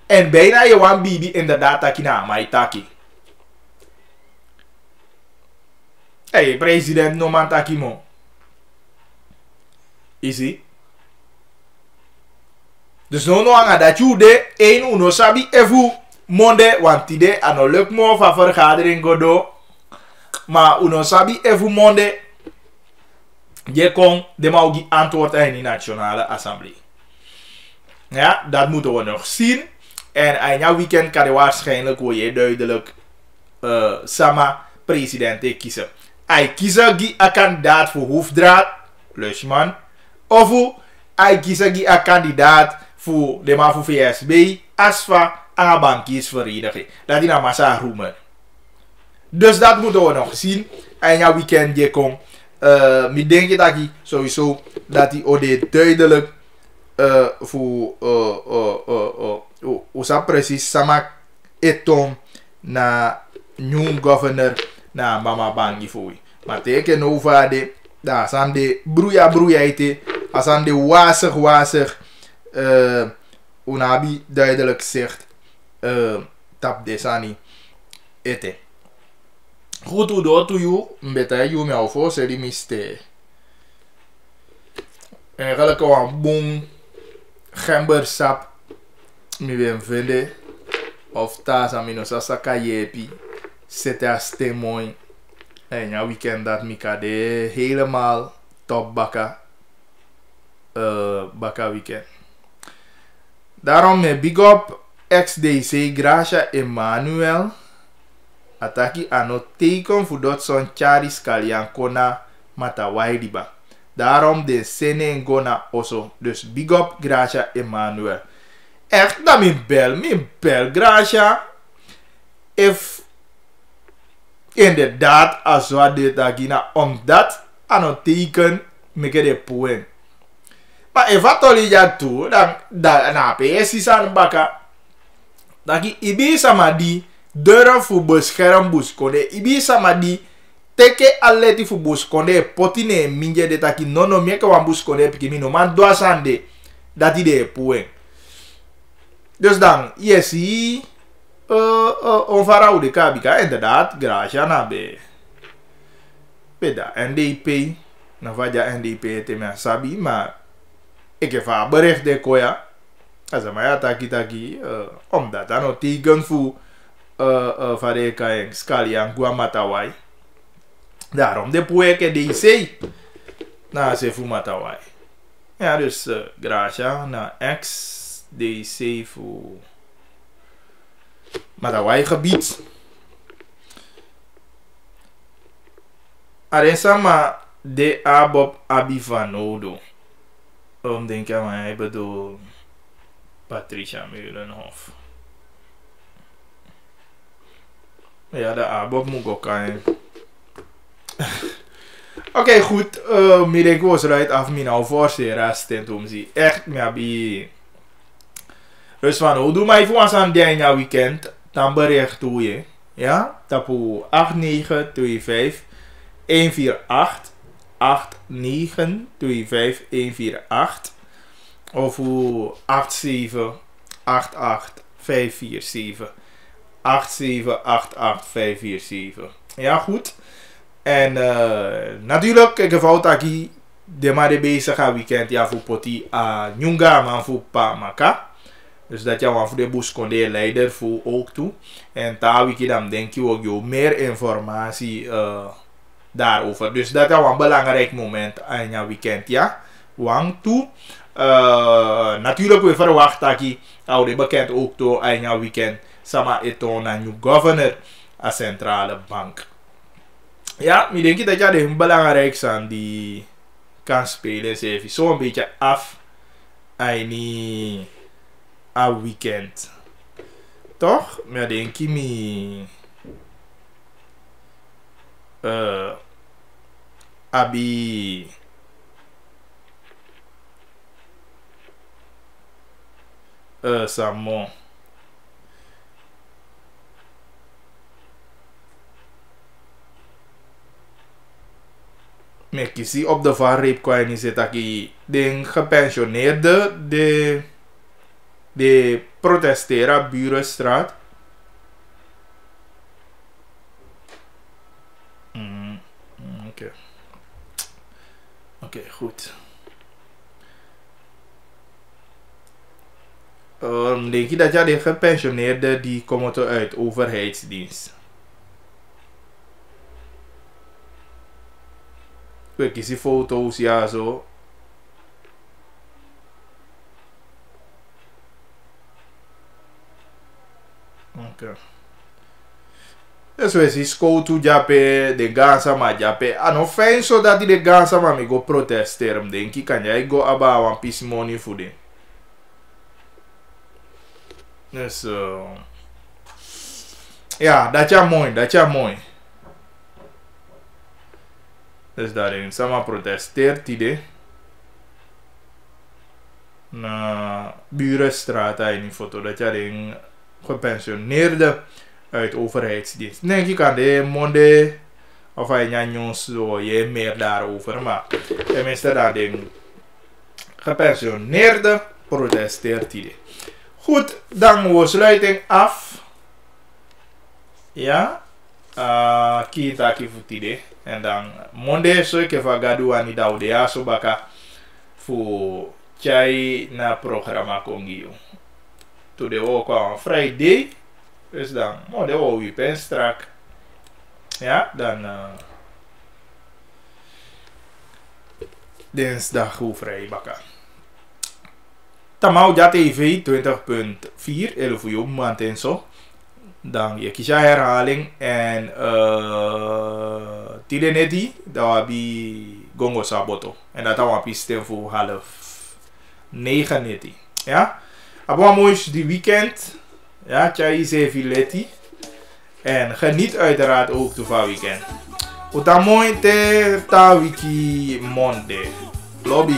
En bijna je wan bibi inderdaad dat je na maar taki. Hey, president no man taki mo. Easy. Dus no anga dat je de een uno sabi evu monde want tide ano leuk mo van vergadering godo. Maar uno sabi evu monde je kon de maugi antwoord aan de Nationale Assemblée. Ja, dat moeten we nog zien. En aan jouw weekend kan je waarschijnlijk hoe je duidelijk sama president kiezen. Hij kiezen die een kandidaat voor hoofddraad, Lushman. Of hij kiezen die een kandidaat voor de man voor VSB, ASFA en een bankiersvereniging. Dat is een massa roemer. Dus dat moeten we nog zien. En jouw weekend je kon. Ik denk dat hij sowieso dat hij ook duidelijk voor hoe precies sama eton na new governor na mama bangi foi. Maar teken over de daar zijn de broeia ite asan de wasig unabi duidelijk zegt tap desani ete. Goed hoe door to you mbeta you me alvo se di miste. En gelijk een boom gembersap mi ben vinden of taas amino sasaka yepi zette als mooi en ja weekend dat mi kade helemaal top baka baka weekend. Daarom me big up XDC Gracia Emmanuel ataki ano teken voor dat son charis kalian kona matawai riba. Daarom de sene ngona oso. Dus big up Gracia Emmanuel. Echt dat mi bel Gracia. If inderdaad als wat dit agina omdat ano teken meke de poen. Maar if atoli ja toe dan na PS aan baka. Daki ibi sama di deuren voor bescherm buskode. Ibi sama di teke aleti fu buskonde potine minje de taki nono mieke wan buskonde piki no man doa sande dat ide poen. Dus dan yesi on farau de kabika inderdaad Gracia na be da NDP na vaja NDP te me sabi maar ik heb haar bericht de koya azamaya taki omdat dan o tegen fu fareka en skalian guamatawai. Daarom de poeke die zei na se fu matawai. Ja dus Gracia na ex die zei fu matawai gebied. Aresama de abob abivanodo. Denk aan mij bedoel Patricia Meulenhof. Ja de abob moet ook aan. Oké, goed. Ik was eruit af. Mijn alvorse restent om ze echt meer bij. Dus van hoe doe mij voor ons aan de weekend? Dan bericht hoe je. Ja? Tapu 8925 148 8925 148 of 8788 547 8788 547. Ja, goed. En natuurlijk, ik heb aquí de maar bezig gaan weekend ja voor poti a nyunga man voor pa maka. Dus dat je voor de bus kon de leider voor ook toe. En daar wiki dan denk je ook je meer informatie daarover. Dus dat is een belangrijk moment aan je weekend ja. Wang toe. Natuurlijk we verwachten dat je oude bekend ook toe aan je weekend. Sama eton aan je governor a centrale bank. Ja, ik denk dat je de belangrijkste aan die kan spelen. Ze heeft zo'n beetje af aan die weekend. Toch? Maar denk je me abi Samo. Me kisi op de valreep kwam niet zitten dat de gepensioneerde de protesteren Burenstraat. Oké, goed. Denk je dat ja, de gepensioneerden die komen uit overheidsdienst? Ik zie foto's, ja zo. Oké. Dus we zien school jape de gansa ma jape. Ano fijn zodat die de gansa ma me go protesteren. Denk ik kan jij go aba wan piece money voor die. Dus ja, dat is mooi, dat is mooi. Dus daarin sama protesteert die na Burenstraat in die foto dat je een gepensioneerde uit overheidsdienst. Denk ik aan de monde of hij niet zo je meer daarover, maar tenminste dat een gepensioneerde protesteert die. Goed, dan we sluiting af. Ja, kita kifutide. En dan monde so ik even gadu ani daude ya so baka voor chai na programma kongio. To de ook on Friday. Dus dan monde o weekend strak. Ja, dan dinsdag hoe vrij baka. Tamau ja TV 20.4 11 maanden zo. Dan je kies herhaling en tide neti dat wabi gongo saboto en dat wabi stem voor 8:30 neti. Ja, abonneer die weekend. Ja, chai zevileti en geniet uiteraard ook van weekend. Utamoy te ta wiki monde lobby.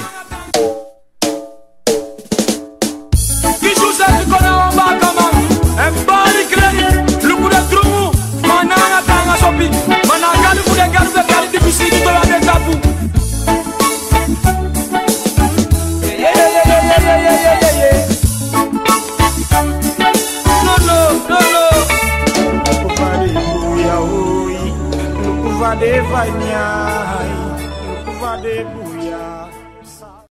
Vai, vai, vai,